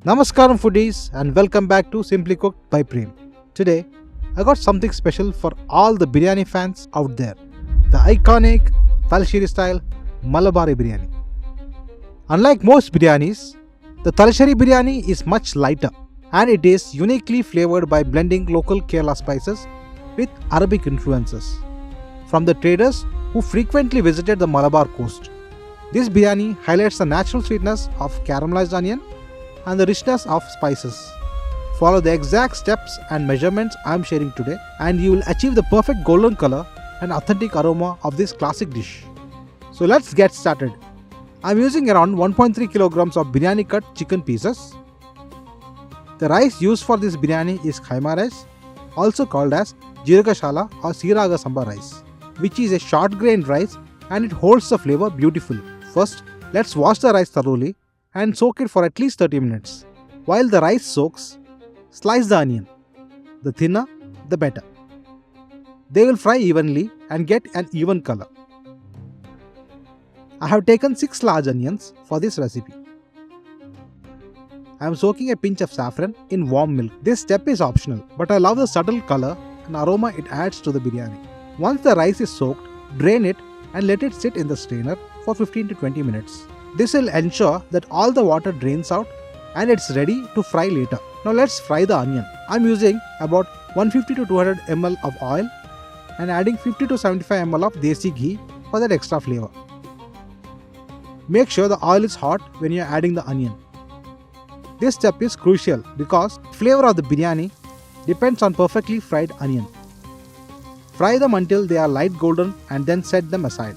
Namaskaram foodies and welcome back to Simply Cooked by Prem. Today, I got something special for all the biryani fans out there. The iconic Talshiri style Malabari biryani. Unlike most biryanis, the Talshiri biryani is much lighter and it is uniquely flavored by blending local Kerala spices with Arabic influences from the traders who frequently visited the Malabar coast. This biryani highlights the natural sweetness of caramelized onion and the richness of spices. Follow the exact steps and measurements I am sharing today, and you will achieve the perfect golden color and authentic aroma of this classic dish. So let's get started. I am using around 1.3 kilograms of biryani cut chicken pieces. The rice used for this biryani is khaima rice, also called as Jirgashala or Siraga Samba rice, which is a short grained rice and it holds the flavor beautifully. First, let's wash the rice thoroughly and soak it for at least 30 minutes. While the rice soaks, slice the onion. The thinner, the better. They will fry evenly and get an even color. I have taken 6 large onions for this recipe. I am soaking a pinch of saffron in warm milk. This step is optional, but I love the subtle color and aroma it adds to the biryani. Once the rice is soaked, drain it and let it sit in the strainer for 15 to 20 minutes. This will ensure that all the water drains out and it's ready to fry later. Now let's fry the onion. I'm using about 150 to 200 ml of oil and adding 50 to 75 ml of desi ghee for that extra flavor. Make sure the oil is hot when you are adding the onion. This step is crucial because flavor of the biryani depends on perfectly fried onion. Fry them until they are light golden and then set them aside.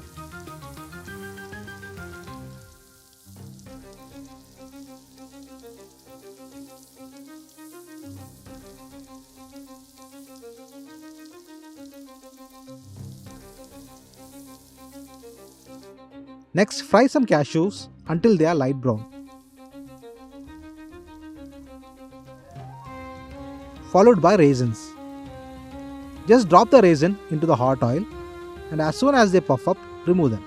Next, fry some cashews until they are light brown. Followed by raisins. Just drop the raisin into the hot oil and as soon as they puff up, remove them.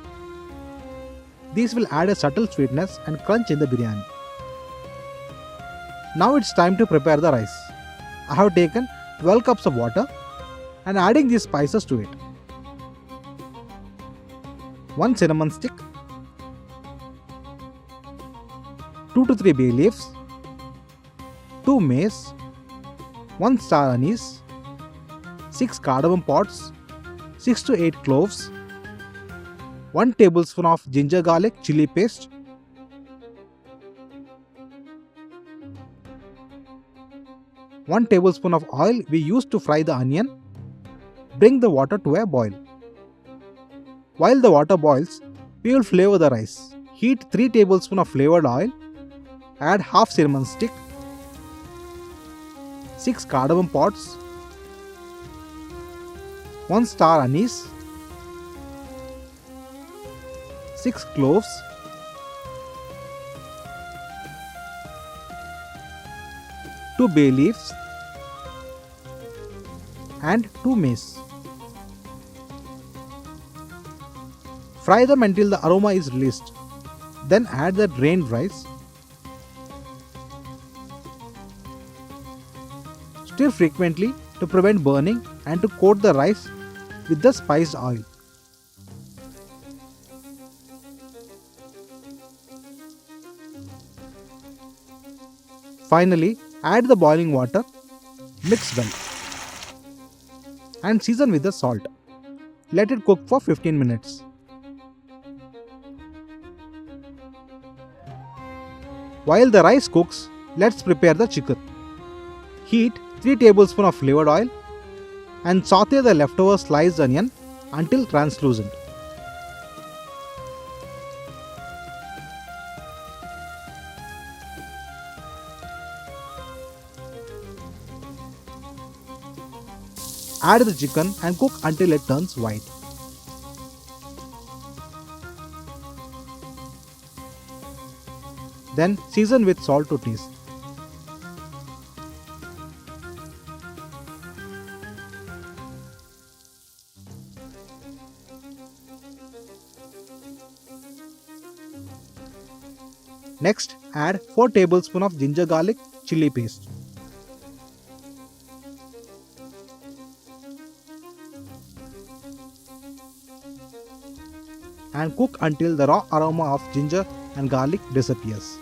These will add a subtle sweetness and crunch in the biryani. Now it's time to prepare the rice. I have taken 12 cups of water and adding these spices to it. 1 cinnamon stick, 2 to 3 bay leaves, 2 mace, 1 star anise, 6 cardamom pods, 6 to 8 cloves, 1 tablespoon of ginger garlic chili paste, 1 tablespoon of oil we used to fry the onion. Bring the water to a boil. While the water boils, we will flavor the rice. Heat 3 tablespoons of flavored oil, add half cinnamon stick, 6 cardamom pods, 1 star anise, 6 cloves, 2 bay leaves and 2 mace. Fry them until the aroma is released. Then add the drained rice. Stir frequently to prevent burning and to coat the rice with the spiced oil. Finally, add the boiling water, mix well, and season with the salt. Let it cook for 15 minutes. While the rice cooks, let's prepare the chicken. Heat 3 tablespoons of flavored oil and saute the leftover sliced onion until translucent. Add the chicken and cook until it turns white. Then season with salt to taste. Next, add 4 tablespoons of ginger garlic chili paste. And cook until the raw aroma of ginger and garlic disappears.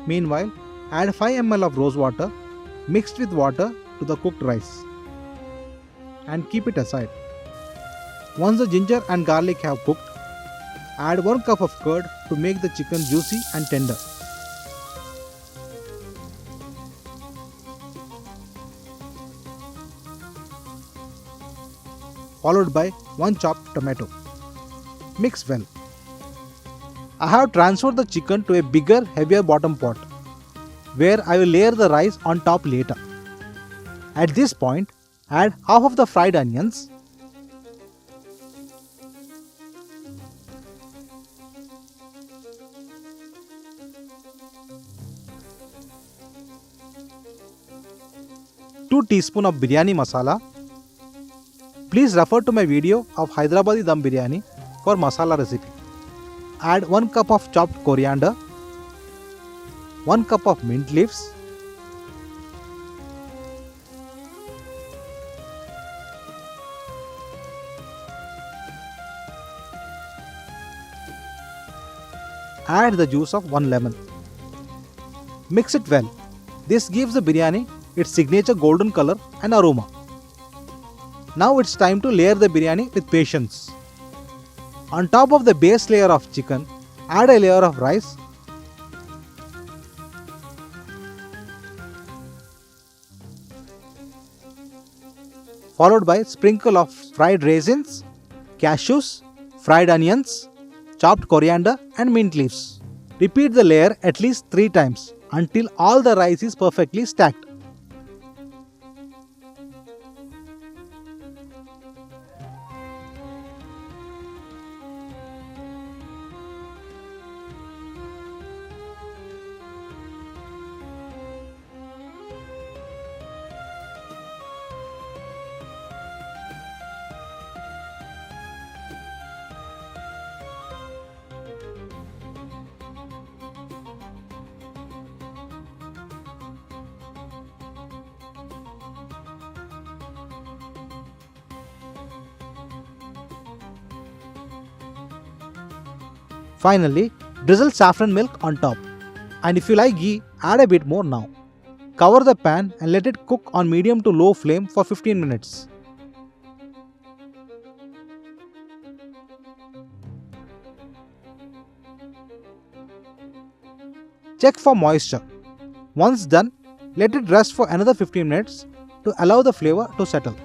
Meanwhile, add 5 ml of rose water mixed with water to the cooked rice and keep it aside. Once the ginger and garlic have cooked, add 1 cup of curd to make the chicken juicy and tender. Followed by 1 chopped tomato. Mix well. I have transferred the chicken to a bigger, heavier bottom pot, where I will layer the rice on top later. At this point, add half of the fried onions, two teaspoons of biryani masala. Please refer to my video of Hyderabadi Dum Biryani for masala recipe. Add 1 cup of chopped coriander, 1 cup of mint leaves, add the juice of 1 lemon. Mix it well. This gives the biryani its signature golden color and aroma. Now it's time to layer the biryani with patience. On top of the base layer of chicken, add a layer of rice, followed by sprinkle of fried raisins, cashews, fried onions, chopped coriander and mint leaves. Repeat the layer at least 3 times until all the rice is perfectly stacked. Finally, drizzle saffron milk on top. And if you like ghee, add a bit more now. Cover the pan and let it cook on medium to low flame for 15 minutes. Check for moisture. Once done, let it rest for another 15 minutes to allow the flavor to settle.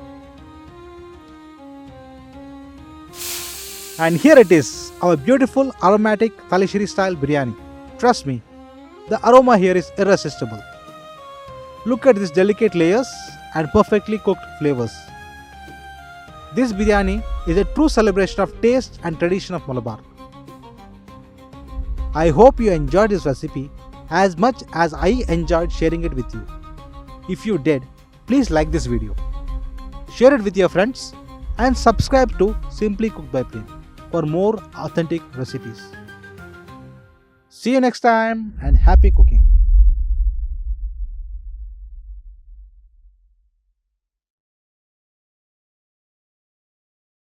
And here it is, our beautiful aromatic Talisheri style biryani. Trust me, the aroma here is irresistible. Look at these delicate layers and perfectly cooked flavors. This biryani is a true celebration of taste and tradition of Malabar. I hope you enjoyed this recipe as much as I enjoyed sharing it with you. If you did, please like this video, share it with your friends and subscribe to Simply Cooked by Prem for more authentic recipes. See you next time and happy cooking.